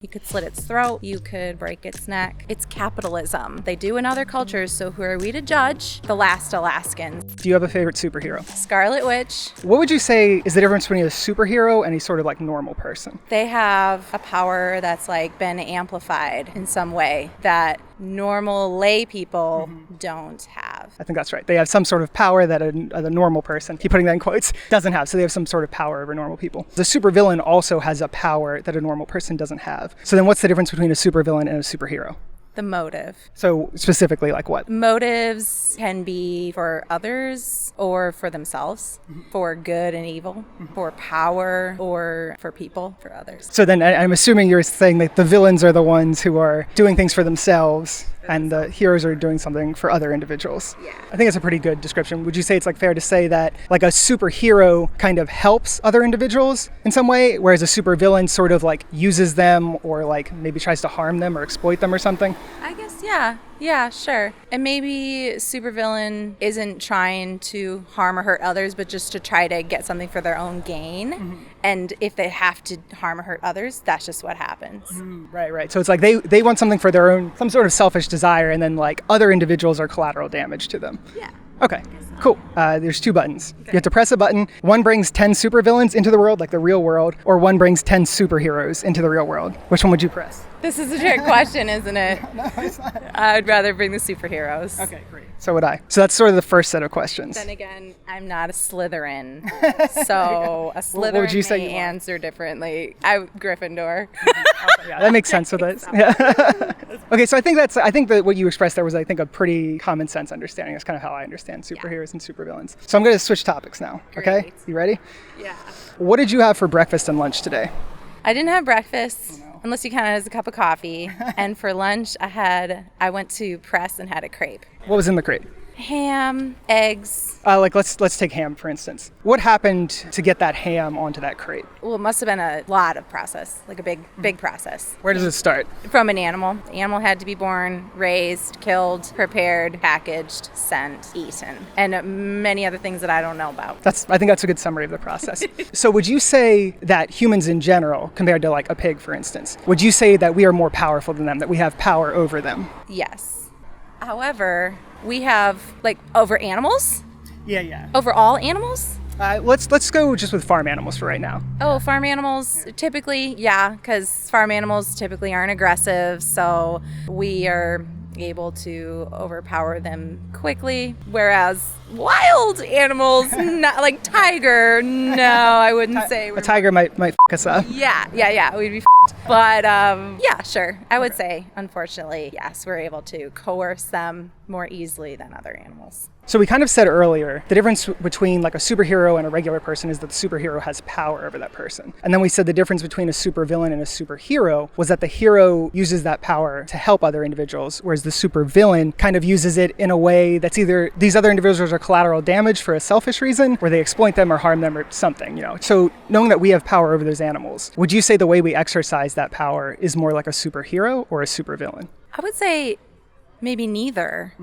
You could slit its throat, you could break its neck. It's capitalism. They do in other cultures, so who are we to judge? The Last Alaskans. Do you have a favorite superhero? Scarlet Witch. What would you say is the difference between a superhero and a sort of like normal person? They have a power that's like been amplified in some way that normal lay people don't have. I think that's right. They have some sort of power that a normal person, keep putting that in quotes, doesn't have. So they have some sort of power over normal people. The supervillain also has a power that a normal person doesn't have. So then what's the difference between a supervillain and a superhero? The motive. So specifically like what? Motives can be for others or for themselves, for good and evil, for power or for people, for others. So then I'm assuming you're saying that the villains are the ones who are doing things for themselves and the heroes are doing something for other individuals. Yeah. I think it's a pretty good description. Would you say it's like fair to say that like a superhero kind of helps other individuals in some way, whereas a supervillain sort of like uses them or like maybe tries to harm them or exploit them or something? I guess, yeah. Yeah, sure. And maybe supervillain isn't trying to harm or hurt others, but just to try to get something for their own gain. And if they have to harm or hurt others, that's just what happens. Right. So it's like they want something for their own, some sort of selfish desire, and then like other individuals are collateral damage to them. Yeah. Okay, cool. There's two buttons. Okay. You have to press a button. One brings 10 supervillains into the world, like the real world, or one brings 10 superheroes into the real world. Which one would you press? This is a trick question, isn't it? No, it's not. I'd rather bring the superheroes. Okay, great. So would I. So that's sort of the first set of questions. Then again, I'm not a Slytherin, so a Slytherin what would you say may you are? answer differently. I'm Gryffindor. Yeah, that makes sense with it. Yeah. Okay, so I think that what you expressed there was, I think, a pretty common sense understanding. That's kind of how I understand superheroes and supervillains. So I'm going to switch topics now. Okay, Great. you ready? Yeah. What did you have for breakfast and lunch today? I didn't have breakfast, unless you count it as a cup of coffee. And for lunch, I went to Press and had a crepe. What was in the crate? Ham, eggs. Let's take ham, for instance. What happened to get that ham onto that crate? Well, it must have been a lot of process, like a big process. Where does it start? From an animal. The animal had to be born, raised, killed, prepared, packaged, sent, eaten, and many other things that I don't know about. I think that's a good summary of the process. So would you say that humans in general, compared to like a pig, for instance, would you say that we are more powerful than them, that we have power over them? Yes. However, we have, like, over animals? Yeah. Over all animals? Let's go just with farm animals for right now. Oh, farm animals, typically, yeah, because farm animals typically aren't aggressive, so we are able to overpower them quickly, whereas wild animals, not like tiger, no, I wouldn't say. A tiger might f*** us up. Yeah, we'd be f***ed. But yeah, sure, I would say, unfortunately, yes, we're able to coerce them more easily than other animals. So we kind of said earlier, the difference between like a superhero and a regular person is that the superhero has power over that person. And then we said the difference between a supervillain and a superhero was that the hero uses that power to help other individuals, whereas the supervillain kind of uses it in a way that's either these other individuals are collateral damage for a selfish reason, where they exploit them or harm them or something, you know. So knowing that we have power over those animals, would you say the way we exercise that power is more like a superhero or a supervillain? I would say maybe neither,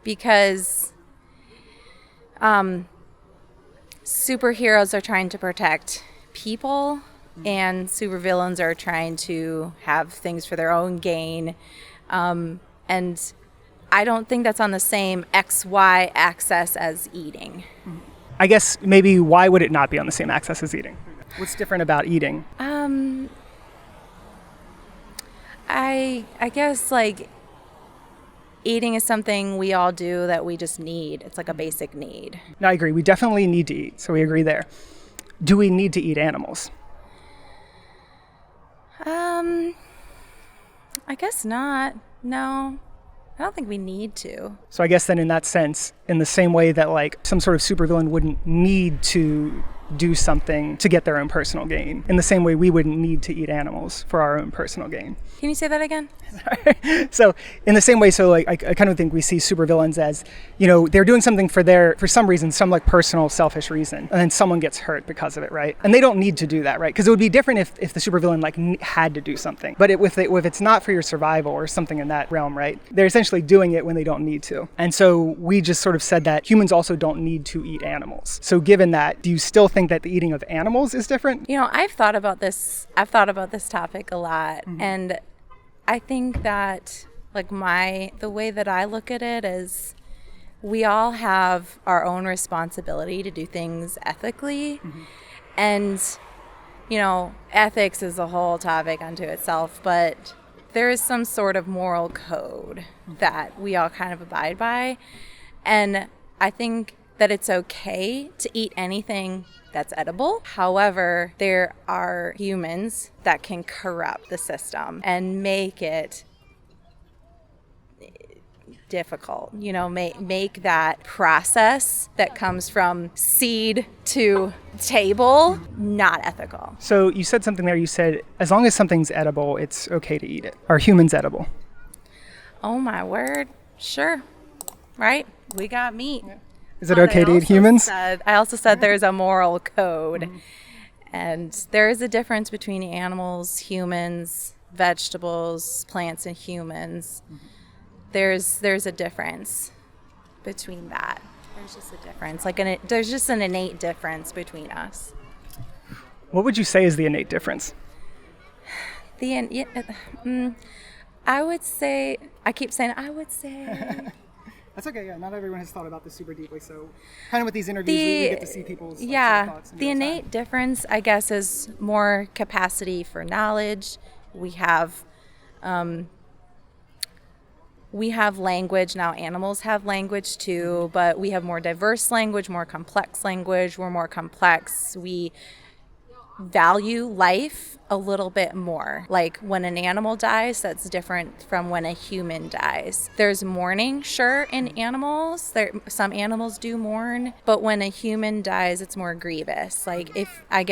because superheroes are trying to protect people and supervillains are trying to have things for their own gain. And I don't think that's on the same XY axis as eating. I guess maybe why would it not be on the same axis as eating? What's different about eating? I guess like eating is something we all do that we just need. It's like a basic need. No, I agree. We definitely need to eat, so we agree there. Do we need to eat animals? I guess not. No, I don't think we need to. So I guess then in that sense, in the same way that like some sort of supervillain wouldn't need to do something to get their own personal gain, in the same way we wouldn't need to eat animals for our own personal gain. Can you say that again? So in the same way, so like I kind of think we see supervillains as, you know, they're doing something for some reason, some like personal selfish reason, and then someone gets hurt because of it, right? And they don't need to do that, right? Because it would be different if the supervillain like had to do something. But if it's not for your survival or something in that realm, right? They're essentially doing it when they don't need to. And so we just sort of said that humans also don't need to eat animals. So given that, do you still think think that the eating of animals is different? You know, I've thought about this topic a lot. And I think that like the way that I look at it is we all have our own responsibility to do things ethically. And, you know, ethics is a whole topic unto itself, but there is some sort of moral code that we all kind of abide by. And I think that it's okay to eat anything that's edible. However, there are humans that can corrupt the system and make it difficult, you know, make that process that comes from seed to table not ethical. So you said something there, you said as long as something's edible, it's okay to eat it. Are humans edible? Oh my word, sure, right? We got meat. Is it okay to eat humans? I also said there's a moral code. And there is a difference between animals, humans, vegetables, plants, and humans. There's a difference between that. There's just a difference. There's just an innate difference between us. What would you say is the innate difference? I would say, I keep saying, I would say. That's okay, yeah. Not everyone has thought about this super deeply, so kind of with these interviews, we get to see people's sort of thoughts. The innate difference, I guess, is more capacity for knowledge. We have language. Now animals have language too, but we have more diverse language, more complex language. We're more complex. We value life a little bit more. Like when an animal dies, that's different from when a human dies. There's mourning, sure, in animals. Some animals do mourn, but when a human dies, it's more grievous. Like if I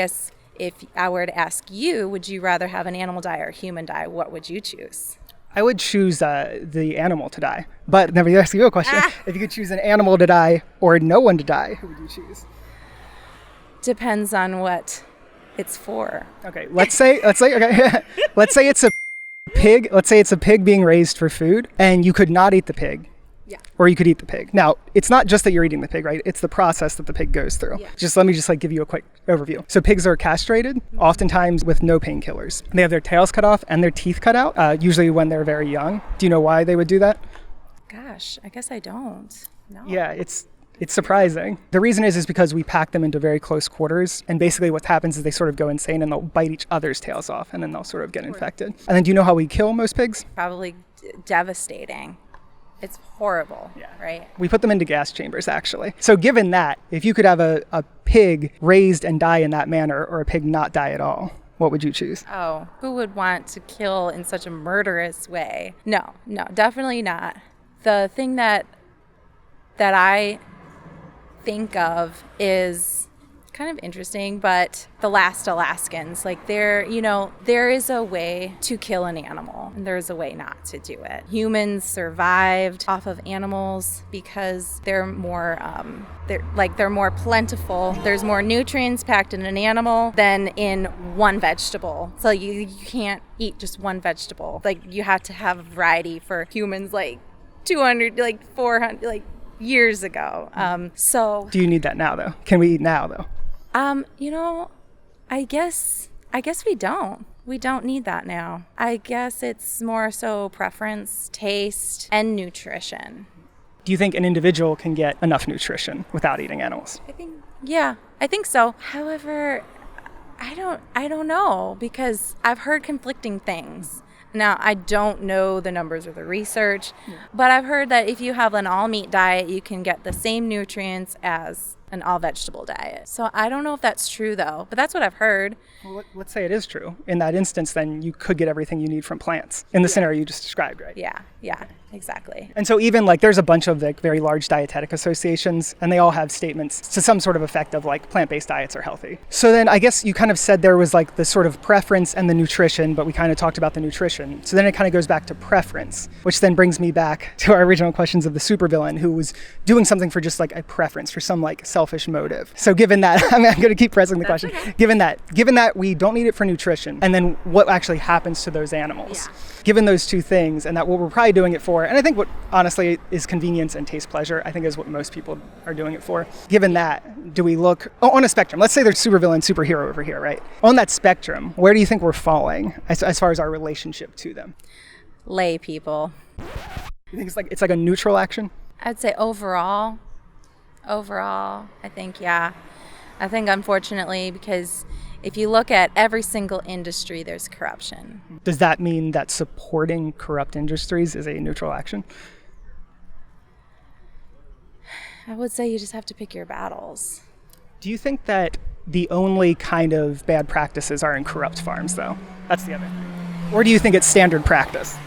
were to ask you, would you rather have an animal die or a human die? What would you choose? I would choose the animal to die. But let me ask you a question. If you could choose an animal to die or no one to die, who would you choose? Depends on what it's for. Okay, let's say it's a pig. Let's say it's a pig being raised for food, and you could not eat the pig. Yeah. Or you could eat the pig. Now, it's not just that you're eating the pig, right? It's the process that the pig goes through. Yeah. Let me give you a quick overview. So pigs are castrated, oftentimes with no painkillers. They have their tails cut off and their teeth cut out, usually when they're very young. Do you know why they would do that? Gosh, I guess I don't. No. Yeah, it's surprising. The reason is because we pack them into very close quarters, and basically what happens is they sort of go insane and they'll bite each other's tails off, and then they'll sort of get infected. And then do you know how we kill most pigs? Probably devastating. It's horrible, right? We put them into gas chambers, actually. So given that, if you could have a pig raised and die in that manner, or a pig not die at all, what would you choose? Oh, who would want to kill in such a murderous way? No, definitely not. The thing that I think of is kind of interesting, but the Last Alaskans, there is a way to kill an animal and there's a way not to do it. Humans survived off of animals because they're more plentiful. There's more nutrients packed in an animal than in one vegetable. So you can't eat just one vegetable. You have to have a variety for humans 200, 400, years ago. So do you need that now though? Can we eat now though? I guess we don't. We don't need that now. I guess it's more so preference, taste, and nutrition. Do you think an individual can get enough nutrition without eating animals? I think so. However, I don't know, because I've heard conflicting things. Now, I don't know the numbers or the research, but I've heard that if you have an all-meat diet, you can get the same nutrients as an all-vegetable diet. So I don't know if that's true, though, but that's what I've heard. Well, let's say it is true. In that instance, then you could get everything you need from plants in the scenario you just described, right? Yeah, exactly. And so even there's a bunch of very large dietetic associations, and they all have statements to some sort of effect of plant-based diets are healthy. So then I guess you kind of said there was the sort of preference and the nutrition, but we kind of talked about the nutrition. So then it kind of goes back to preference, which then brings me back to our original questions of the supervillain who was doing something for just a preference, for some selfish motive. So given that, I'm going to keep pressing the That's question. okay. Given that we don't need it for nutrition, and then what actually happens to those animals? Yeah. Given those two things, and that what we're probably doing it for, and I think what honestly is convenience and taste pleasure, I think is what most people are doing it for. Given that, do we look on a spectrum? Let's say there's supervillain, superhero over here, right? On that spectrum, where do you think we're falling as far as our relationship to them? Lay people. You think it's like a neutral action? I'd say overall, I think, yeah. I think unfortunately, because if you look at every single industry, there's corruption. Does that mean that supporting corrupt industries is a neutral action? I would say you just have to pick your battles. Do you think that the only kind of bad practices are in corrupt farms, though? That's the other thing. Or do you think it's standard practice?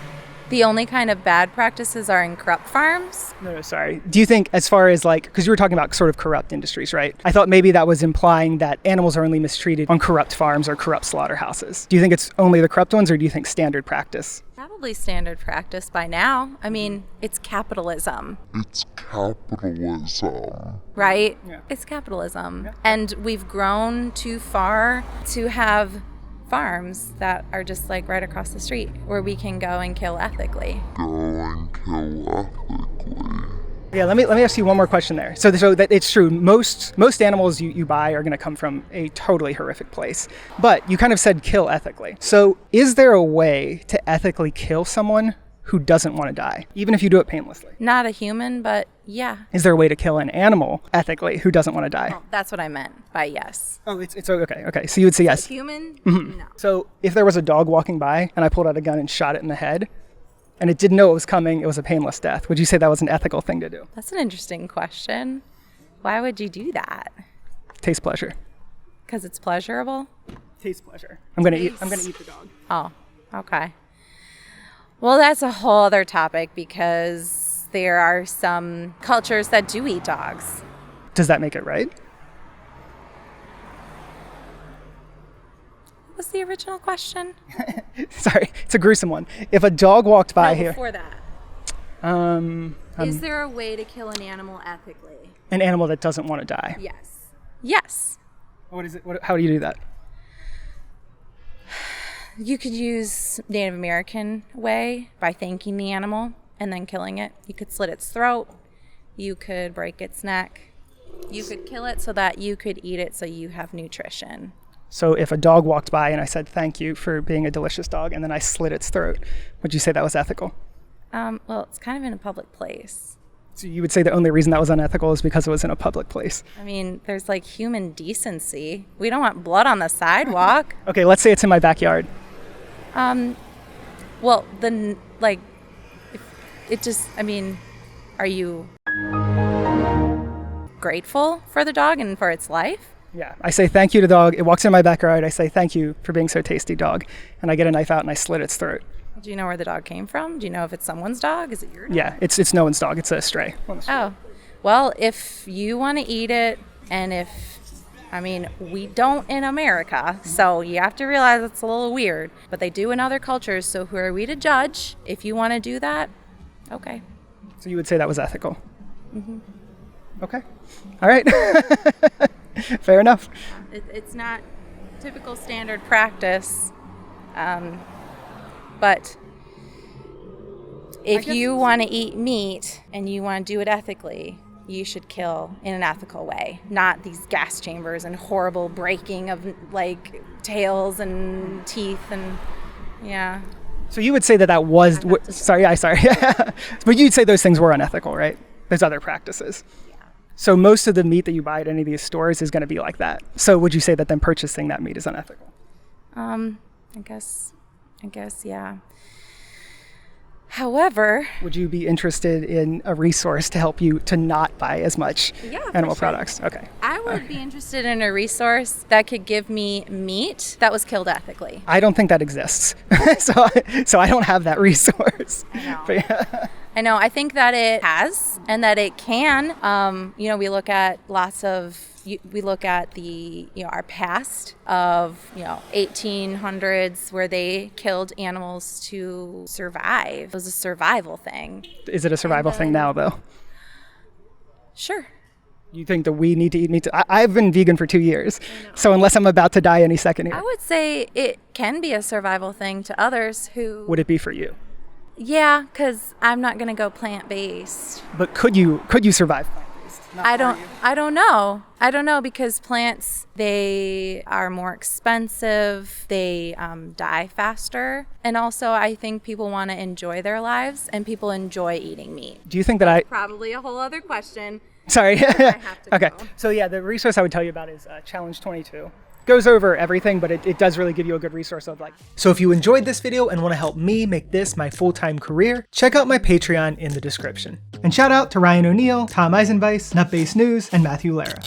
The only kind of bad practices are in corrupt farms. No, sorry. Do you think as far as because you were talking about sort of corrupt industries, right? I thought maybe that was implying that animals are only mistreated on corrupt farms or corrupt slaughterhouses. Do you think it's only the corrupt ones, or do you think standard practice? Probably standard practice by now. I mean, it's capitalism. It's capitalism. Right? Yeah. It's capitalism. Yeah. And we've grown too far to have farms that are just like right across the street where we can go and kill ethically. Go and kill ethically. Yeah, let me ask you one more question there. So that it's true. Most animals you buy are going to come from a totally horrific place. But you kind of said kill ethically. So is there a way to ethically kill someone who doesn't want to die, even if you do it painlessly? Not a human, but yeah. Is there a way to kill an animal ethically who doesn't want to die? Well, that's what I meant by yes. Oh, it's okay. Okay, so you would say yes. Human? Mm-hmm. No. So if there was a dog walking by and I pulled out a gun and shot it in the head, and it didn't know it was coming, it was a painless death, would you say that was an ethical thing to do? That's an interesting question. Why would you do that? Taste pleasure. Because it's pleasurable? Taste pleasure. I'm gonna eat the dog. Oh, okay. Well, that's a whole other topic because there are some cultures that do eat dogs. Does that make it right? What was the original question? Sorry, it's a gruesome one. If a dog walked by No, here, before that. Is there a way to kill an animal ethically? an animal that doesn't want to die. Yes. Yes. What is it? How do you do that? You could use Native American way by thanking the animal and then killing it. You could slit its throat. You could break its neck. You could kill it so that you could eat it so you have nutrition. So if a dog walked by and I said thank you for being a delicious dog, and then I slit its throat, would you say that was ethical? Well, it's kind of in a public place. So you would say the only reason that was unethical is because it was in a public place. I mean, there's like human decency. We don't want blood on the sidewalk. Okay, let's say it's in my backyard. Well, then, like, it just, I mean, are you grateful for the dog and for its life? Yeah, I say thank you to the dog. It walks in my backyard. I say thank you for being so tasty, dog. And I get a knife out and I slit its throat. Do you know where the dog came from? Do you know if it's someone's dog? Is it your dog? Yeah, it's no one's dog. It's a stray. Oh, well, if you want to eat it, and we don't in America, so you have to realize it's a little weird, but they do in other cultures, so who are we to judge? If you want to do that, okay. So you would say that was ethical? Mm-hmm. Okay. All right. Fair enough. It's not typical standard practice, but if you want to eat meat and you want to do it ethically, you should kill in an ethical way, not these gas chambers and horrible breaking of like tails and teeth and yeah. So you would say that was sorry. But you'd say those things were unethical, right? There's other practices. Yeah. So most of the meat that you buy at any of these stores is going to be like that. So would you say that then purchasing that meat is unethical? I guess, yeah. However, would you be interested in a resource to help you to not buy as much animal products? Okay. I would be interested in a resource that could give me meat that was killed ethically. I don't think that exists. so I don't have that resource. I know. But yeah. I know. I think that it has and that it can. We look at our past of 1800s where they killed animals to survive. It was a survival thing. Is it a survival thing now, though? Sure. You think that we need to eat meat? I've been vegan for 2 years, so unless I'm about to die any second here. I would say it can be a survival thing to others who... Would it be for you? Yeah, because I'm not going to go plant-based. But could you survive plant-based? I don't know. I don't know, because plants, they are more expensive. They die faster. And also, I think people want to enjoy their lives, and people enjoy eating meat. Do you think that Probably a whole other question. Sorry. I have to Okay. go. So yeah, the resource I would tell you about is Challenge 22. Goes over everything, but it does really give you a good resource of like. So if you enjoyed this video and want to help me make this my full-time career, check out my Patreon in the description. And shout out to Ryan O'Neill, Tom Eisenweiss, Nutbase News, and Matthew Lara.